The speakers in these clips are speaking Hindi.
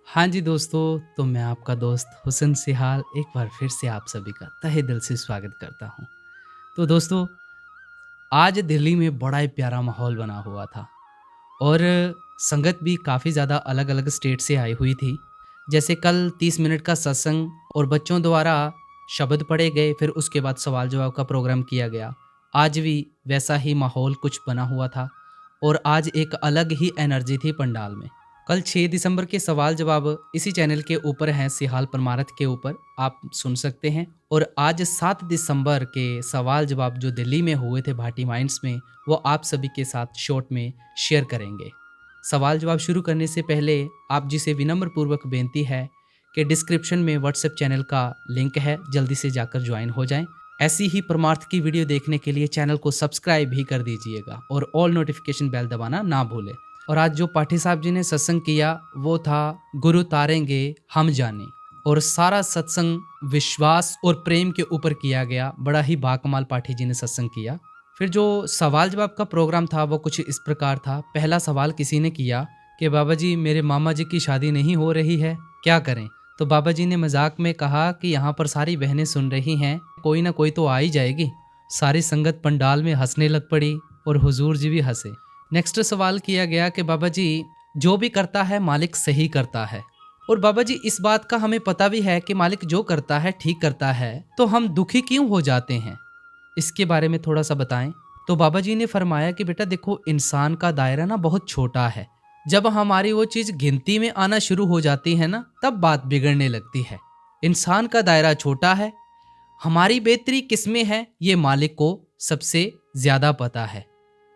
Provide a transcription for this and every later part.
हाँ जी दोस्तों, तो मैं आपका दोस्त हुसन सिहाल एक बार फिर से आप सभी का तहे दिल से स्वागत करता हूँ। तो दोस्तों, आज दिल्ली में बड़ा ही प्यारा माहौल बना हुआ था और संगत भी काफ़ी ज़्यादा अलग-अलग स्टेट से आई हुई थी। जैसे कल 30 मिनट का सत्संग और बच्चों द्वारा शब्द पढ़े गए, फिर उसके बाद सवाल-जवाब का प्रोग्राम किया गया। आज भी वैसा ही माहौल कुछ बना हुआ था और आज एक अलग ही एनर्जी थी पंडाल में। कल 6 दिसंबर के सवाल-जवाब इसी चैनल के ऊपर हैं, सिहाल परमारथ के ऊपर, आप सुन सकते हैं। और आज 7 दिसंबर के सवाल-जवाब जो दिल्ली में हुए थे भाटी माइंड्स में, वो आप सभी के साथ शॉर्ट में शेयर करेंगे। सवाल जवाब शुरू करने से पहले आप जी से विनम्र पूर्वक बेनती है कि डिस्क्रिप्शन में व्हाट्सएप चैनल का लिंक है, जल्दी से जाकर ज्वाइन हो जाएं। ऐसी ही परमार्थ की वीडियो देखने के लिए चैनल को सब्सक्राइब भी कर दीजिएगा और ऑल नोटिफिकेशन बेल दबाना ना भूलें। और आज जो पाठी साहब जी ने सत्संग किया वो था गुरु तारेंगे हम जाने, और सारा सत्संग विश्वास और प्रेम के ऊपर किया गया। बड़ा ही बाकमाल पाठी जी ने सत्संग किया। फिर जो सवाल जवाब का प्रोग्राम था वो कुछ इस प्रकार था। पहला सवाल किसी ने किया कि बाबा जी, मेरे मामा जी की शादी नहीं हो रही है, क्या करें? तो बाबा जी ने मजाक में कहा कि यहाँ पर सारी बहनें सुन रही हैं, कोई ना कोई तो आ ही जाएगी। सारी संगत पंडाल में हंसने लग पड़ी और हुजूर जी भी हंसे। नेक्स्ट सवाल किया गया कि बाबा जी, जो भी करता है मालिक सही करता है, और बाबा जी इस बात का हमें पता भी है कि मालिक जो करता है ठीक करता है, तो हम दुखी क्यों हो जाते हैं, इसके बारे में थोड़ा सा बताएं। तो बाबा जी ने फरमाया कि बेटा देखो, इंसान का दायरा ना बहुत छोटा है। जब हमारी वो चीज गिनती में आना शुरू हो जाती है ना, तब बात बिगड़ने लगती है। इंसान का दायरा छोटा है, हमारी बेहतरी किसमें है ये मालिक को सबसे ज्यादा पता है,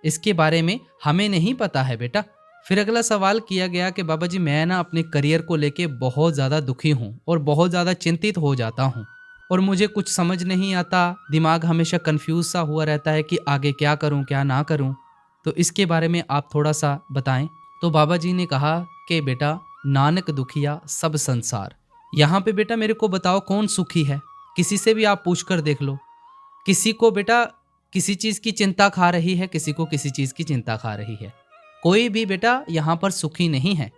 इसके बारे में हमें नहीं पता है बेटा। फिर अगला सवाल किया गया कि बाबा जी, मैं ना अपने करियर को लेके बहुत ज़्यादा दुखी हूँ और बहुत ज़्यादा चिंतित हो जाता हूँ और मुझे कुछ समझ नहीं आता, दिमाग हमेशा कंफ्यूज सा हुआ रहता है कि आगे क्या करूँ क्या ना करूँ, तो इसके बारे में आप थोड़ा सा बताएं। तो बाबा जी ने कहा कि बेटा, नानक दुखिया सब संसार। यहाँ पे बेटा मेरे को बताओ कौन सुखी है? किसी से भी आप पूछ कर देख लो। किसी को बेटा किसी चीज़ की चिंता खा रही है, किसी को किसी चीज़ की चिंता खा रही है। कोई भी बेटा यहाँ पर सुखी नहीं है।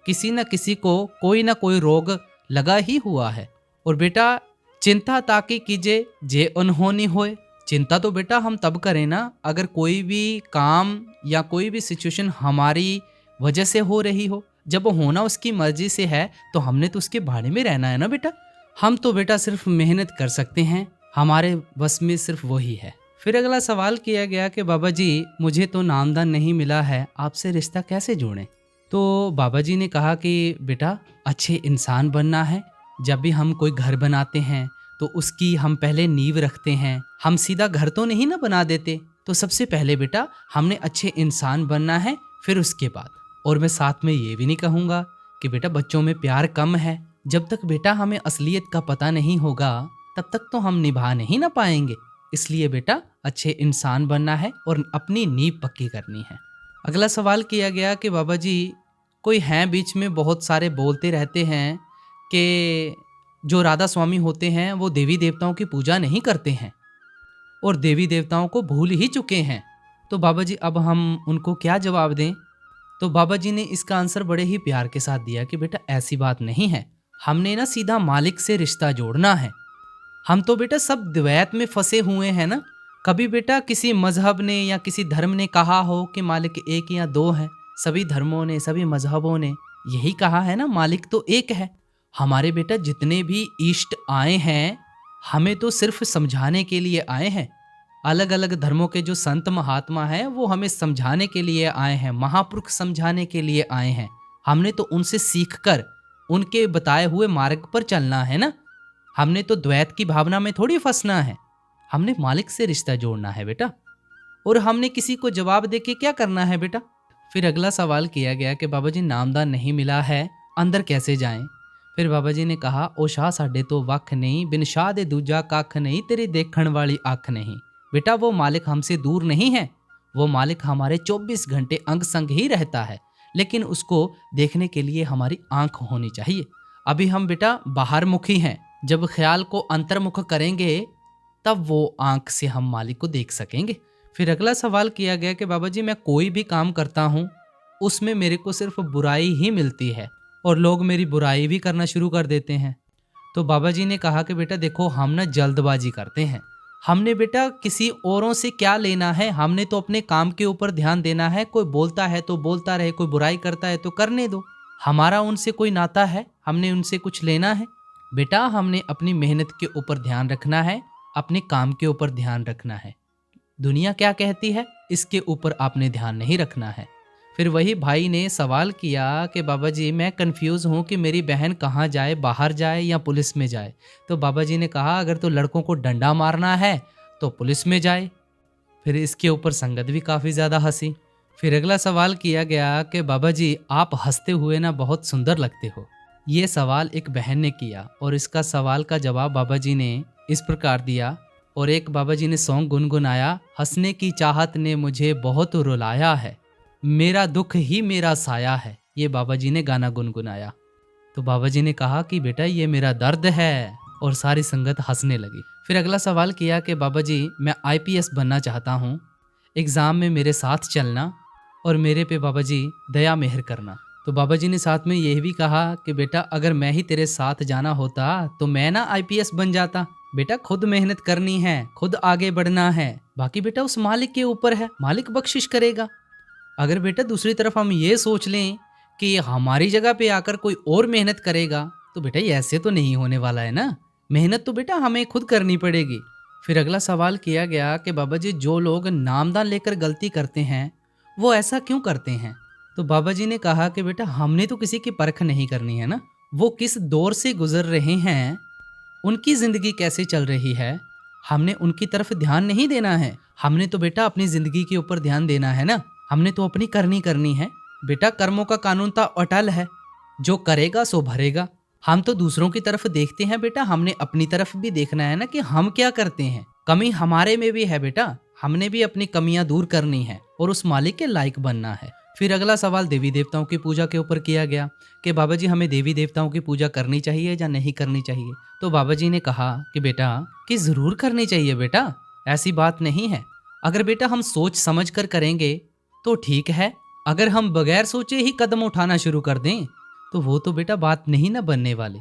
किसी न किसी को कोई ना कोई रोग लगा ही हुआ है। और बेटा, चिंता ताकि कीजे जे अनहोनी होए। चिंता तो बेटा हम तब करें ना अगर कोई भी काम या कोई भी सिचुएशन हमारी वजह से हो रही हो। जब वो होना उसकी मर्जी से है तो हमने तो उसके बारे में रहना है ना बेटा। हम तो बेटा सिर्फ मेहनत कर सकते हैं, हमारे बस में सिर्फ वही है। फिर अगला सवाल किया गया कि बाबा जी, मुझे तो नामदान नहीं मिला है, आपसे रिश्ता कैसे जोड़ें? तो बाबा जी ने कहा कि बेटा, अच्छे इंसान बनना है। जब भी हम कोई घर बनाते हैं तो उसकी हम पहले नींव रखते हैं। हम सीधा घर तो नहीं ना बना देते। तो सबसे पहले बेटा हमने अच्छे इंसान बनना है, फिर उसके बाद। और मैं साथ में ये भी नहीं कहूँगा कि बेटा बच्चों में प्यार कम है। जब तक बेटा हमें असलियत का पता नहीं होगा तब तक तो हम निभा नहीं ना पाएंगे। इसलिए बेटा अच्छे इंसान बनना है और अपनी नींव पक्की करनी है। अगला सवाल किया गया कि बाबा जी, कोई हैं बीच में बहुत सारे बोलते रहते हैं कि जो राधा स्वामी होते हैं वो देवी देवताओं की पूजा नहीं करते हैं और देवी देवताओं को भूल ही चुके हैं। तो बाबा जी अब हम उनको क्या जवाब दें? तो बाबा जी ने इसका आंसर बड़े ही प्यार के साथ दिया कि बेटा ऐसी बात नहीं है, हमने ना सीधा मालिक से रिश्ता जोड़ना है। हम तो बेटा सब द्वैत में फंसे हुए हैं ना। कभी बेटा किसी मजहब ने या किसी धर्म ने कहा हो कि मालिक एक या दो है। सभी धर्मों ने, सभी मजहबों ने यही कहा है ना, मालिक तो एक है। हमारे बेटा जितने भी इष्ट आए हैं, हमें तो सिर्फ समझाने के लिए आए हैं। अलग अलग धर्मों के जो संत महात्मा हैं वो हमें समझाने के लिए आए हैं, महापुरुष समझाने के लिए आए हैं। हमने तो उनसे सीखकर उनके बताए हुए मार्ग पर चलना है ना। हमने तो द्वैत की भावना में थोड़ी फंसना है। हमने मालिक से रिश्ता जोड़ना है बेटा। और हमने किसी को जवाब देके क्या करना है बेटा? फिर अगला सवाल किया गया कि बाबा जी, नामदान नहीं मिला है, अंदर कैसे जाएं? फिर बाबा जी ने कहा, ओ शाह साडे तो वख नहीं, बिन शाह दे दूजा कख नहीं, तेरी देखण वाली अख नहीं। बेटा वो मालिक हमसे दूर नहीं है, वो मालिक हमारे 24 घंटे अंग संग ही रहता है, लेकिन उसको देखने के लिए हमारी आंख होनी चाहिए। अभी हम बेटा बाहर मुखी हैं, जब ख्याल को अंतर्मुख करेंगे तब वो आंख से हम मालिक को देख सकेंगे। फिर अगला सवाल किया गया कि बाबा जी, मैं कोई भी काम करता हूँ उसमें मेरे को सिर्फ बुराई ही मिलती है और लोग मेरी बुराई भी करना शुरू कर देते हैं। तो बाबा जी ने कहा कि बेटा देखो, हम ना जल्दबाजी करते हैं। हमने बेटा किसी औरों से क्या लेना है, हमने तो अपने काम के ऊपर ध्यान देना है। कोई बोलता है तो बोलता रहे, कोई बुराई करता है तो करने दो, हमारा उनसे कोई नाता है, हमने उनसे कुछ लेना है? बेटा हमने अपनी मेहनत के ऊपर ध्यान रखना है, अपने काम के ऊपर ध्यान रखना है। दुनिया क्या कहती है इसके ऊपर आपने ध्यान नहीं रखना है। फिर वही भाई ने सवाल किया कि बाबा जी मैं कंफ्यूज हूँ कि मेरी बहन कहाँ जाए, बाहर जाए या पुलिस में जाए? तो बाबा जी ने कहा अगर तो लड़कों को डंडा मारना है तो पुलिस में जाए। फिर इसके ऊपर संगत भी काफ़ी ज़्यादा हंसी। फिर अगला सवाल किया गया कि बाबा जी आप हंसते हुए ना बहुत सुंदर लगते हो। ये सवाल एक बहन ने किया और इसका सवाल का जवाब बाबा जी ने इस प्रकार दिया। और एक बाबा जी ने सॉन्ग गुनगुनाया, हंसने की चाहत ने मुझे बहुत रुलाया है, मेरा दुख ही मेरा साया है। ये बाबा जी ने गाना गुनगुनाया। तो बाबा जी ने कहा कि बेटा ये मेरा दर्द है, और सारी संगत हंसने लगी। फिर अगला सवाल किया कि बाबा जी मैं आईपीएस बनना चाहता हूँ, एग्ज़ाम में मेरे साथ चलना और मेरे पे बाबा जी दया मेहर करना। तो बाबा जी ने साथ में यह भी कहा कि बेटा अगर मैं ही तेरे साथ जाना होता तो मैं ना आईपीएस बन जाता। बेटा खुद मेहनत करनी है, खुद आगे बढ़ना है, बाकी बेटा उस मालिक के ऊपर है, मालिक बख्शिश करेगा। अगर बेटा दूसरी तरफ हम ये सोच लें कि हमारी जगह पे आकर कोई और मेहनत करेगा, तो बेटा ये ऐसे तो नहीं होने वाला है ना। मेहनत तो बेटा हमें खुद करनी पड़ेगी। फिर अगला सवाल किया गया कि बाबा जी जो लोग नामदान लेकर गलती करते हैं वो ऐसा क्यों करते हैं? तो बाबा जी ने कहा कि बेटा हमने तो किसी की परख नहीं करनी है ना, वो किस दौर से गुजर रहे हैं, उनकी जिंदगी कैसे चल रही है, हमने उनकी तरफ ध्यान नहीं देना है। हमने तो बेटा अपनी जिंदगी के ऊपर ध्यान देना है ना, हमने तो अपनी करनी है। बेटा कर्मों का कानून तो अटल है, जो करेगा सो भरेगा। हम तो दूसरों की तरफ देखते हैं बेटा, हमने अपनी तरफ भी देखना है ना कि हम क्या करते हैं। कमी हमारे में भी है बेटा, हमने भी अपनी कमियां दूर करनी है और उस मालिक के लायक बनना है। फिर अगला सवाल देवी देवताओं की पूजा के ऊपर किया गया कि बाबा जी हमें देवी देवताओं की पूजा करनी चाहिए या नहीं करनी चाहिए? तो बाबा जी ने कहा कि बेटा कि जरूर करनी चाहिए बेटा, ऐसी बात नहीं है। अगर बेटा हम सोच समझ कर करेंगे तो ठीक है, अगर हम बगैर सोचे ही कदम उठाना शुरू कर दें तो वो तो बेटा बात नहीं ना बनने वाली।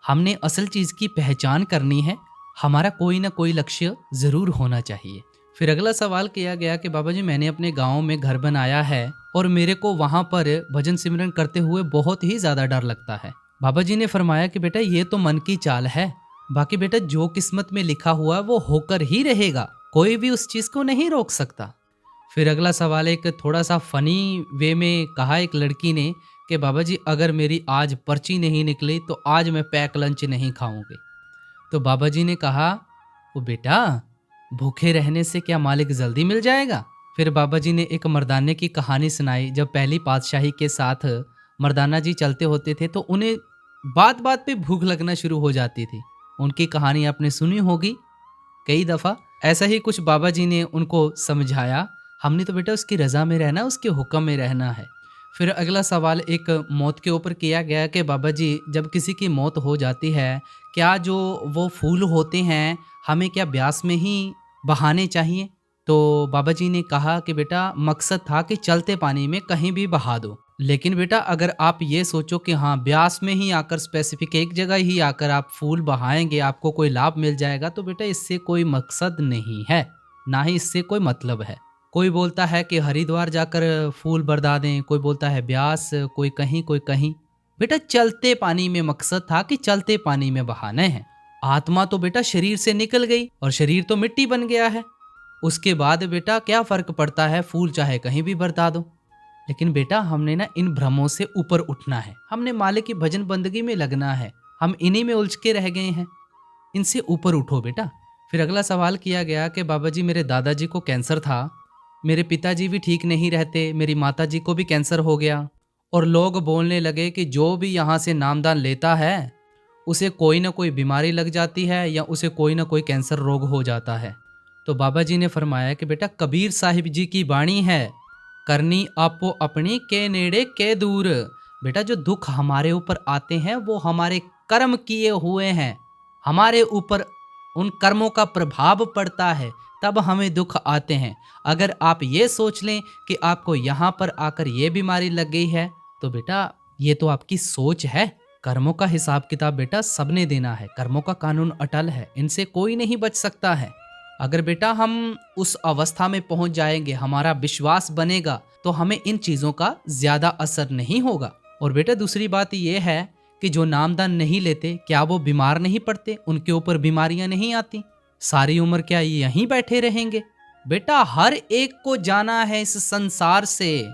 हमने असल चीज की पहचान करनी है, हमारा कोई ना कोई लक्ष्य जरूर होना चाहिए। फिर अगला सवाल किया गया कि बाबा जी मैंने अपने गांव में घर बनाया है और मेरे को वहां पर भजन सिमरन करते हुए बहुत ही ज्यादा डर लगता है। बाबा जी ने फरमाया कि बेटा ये तो मन की चाल है, बाकी बेटा जो किस्मत में लिखा हुआ वो होकर ही रहेगा, कोई भी उस चीज को नहीं रोक सकता। फिर अगला सवाल एक थोड़ा सा फनी वे में कहा एक लड़की ने कि बाबा जी अगर मेरी आज पर्ची नहीं निकली तो आज मैं पैक लंच नहीं खाऊंगी। तो बाबा जी ने कहा वो बेटा भूखे रहने से क्या मालिक जल्दी मिल जाएगा? फिर बाबा जी ने एक मर्दाने की कहानी सुनाई। जब पहली पातशाही के साथ मर्दाना जी चलते होते थे तो उन्हें बात बात पे भूख लगना शुरू हो जाती थी। उनकी कहानी आपने सुनी होगी कई दफ़ा। ऐसा ही कुछ बाबा जी ने उनको समझाया, हमने तो बेटा उसकी रज़ा में रहना, उसके हुक्म में रहना है। फिर अगला सवाल एक मौत के ऊपर किया गया कि बाबा जी जब किसी की मौत हो जाती है, क्या जो वो फूल होते हैं हमें क्या ब्यास में ही बहाने चाहिए? तो बाबा जी ने कहा कि बेटा मकसद था कि चलते पानी में कहीं भी बहा दो, लेकिन बेटा अगर आप ये सोचो कि हाँ ब्यास में ही आकर स्पेसिफिक एक जगह ही आकर आप फूल बहाएंगे आपको कोई लाभ मिल जाएगा, तो बेटा इससे कोई मकसद नहीं है, ना ही इससे कोई मतलब है। कोई बोलता है कि हरिद्वार जाकर फूल बरदा दें, कोई बोलता है ब्यास, कोई कहीं कोई कहीं। बेटा चलते पानी में मकसद था कि चलते पानी में बहाने हैं। आत्मा तो बेटा शरीर से निकल गई और शरीर तो मिट्टी बन गया है, उसके बाद बेटा क्या फर्क पड़ता है, फूल चाहे कहीं भी बरता दो। लेकिन बेटा हमने ना इन भ्रमों से ऊपर उठना है, हमने मालिक की भजन बंदगी में लगना है, हम इन्हीं में उलझ के रह गए हैं, इनसे ऊपर उठो बेटा। फिर अगला सवाल किया गया कि बाबा जी मेरे दादाजी को कैंसर था, मेरे पिताजी भी ठीक नहीं रहते, मेरी माताजी को भी कैंसर हो गया और लोग बोलने लगे कि जो भी यहाँ से नामदान लेता है उसे कोई ना कोई बीमारी लग जाती है या उसे कोई ना कोई कैंसर रोग हो जाता है। तो बाबा जी ने फरमाया कि बेटा कबीर साहिब जी की बाणी है, करनी आपो अपनी के नेड़े के दूर। बेटा जो दुख हमारे ऊपर आते हैं वो हमारे कर्म किए हुए हैं, हमारे ऊपर उन कर्मों का प्रभाव पड़ता है तब हमें दुख आते हैं। अगर आप ये सोच लें कि आपको यहाँ पर आकर ये बीमारी लग गई है तो बेटा ये तो आपकी सोच है। कर्मों का हिसाब किताब बेटा सबने देना है, कर्मों का कानून अटल है, इनसे कोई नहीं बच सकता है। अगर बेटा हम उस अवस्था में पहुंच जाएंगे, हमारा विश्वास बनेगा, तो हमें इन चीजों का ज्यादा असर नहीं होगा। और बेटा दूसरी बात यह है कि जो नामदान नहीं लेते, क्या वो बीमार नहीं पड़ते, उनके ऊपर बीमारियां नहीं आती, सारी उम्र क्या ये यहीं बैठे रहेंगे? बेटा हर एक को जाना है इस संसार से,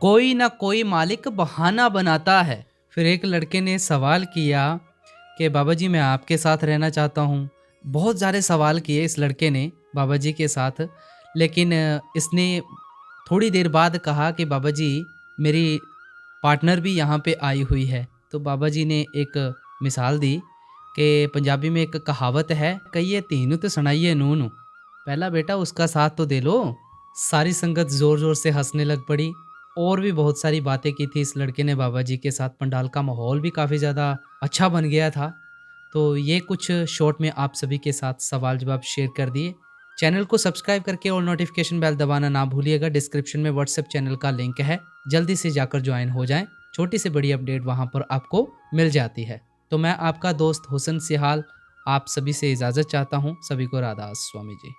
कोई ना कोई मालिक बहाना बनाता है। फिर एक लड़के ने सवाल किया कि बाबा जी मैं आपके साथ रहना चाहता हूँ। बहुत सारे सवाल किए इस लड़के ने बाबा जी के साथ, लेकिन इसने थोड़ी देर बाद कहा कि बाबा जी मेरी पार्टनर भी यहाँ पे आई हुई है। तो बाबा जी ने एक मिसाल दी कि पंजाबी में एक कहावत है, कहिए तीनू तो सुनाइए नूनू। पहला बेटा उसका साथ तो दे लो। सारी संगत जोर जोर से हंसने लग पड़ी। और भी बहुत सारी बातें की थी इस लड़के ने बाबा जी के साथ। पंडाल का माहौल भी काफ़ी ज़्यादा अच्छा बन गया था। तो ये कुछ शॉर्ट में आप सभी के साथ सवाल जवाब शेयर कर दिए। चैनल को सब्सक्राइब करके और नोटिफिकेशन बेल दबाना ना भूलिएगा। डिस्क्रिप्शन में व्हाट्सएप चैनल का लिंक है, जल्दी से जाकर ज्वाइन हो जाएं। छोटी से बड़ी अपडेट वहां पर आपको मिल जाती है। तो मैं आपका दोस्त हुसन सिहाल आप सभी से इजाज़त चाहता हूं। सभी को राधा स्वामी जी।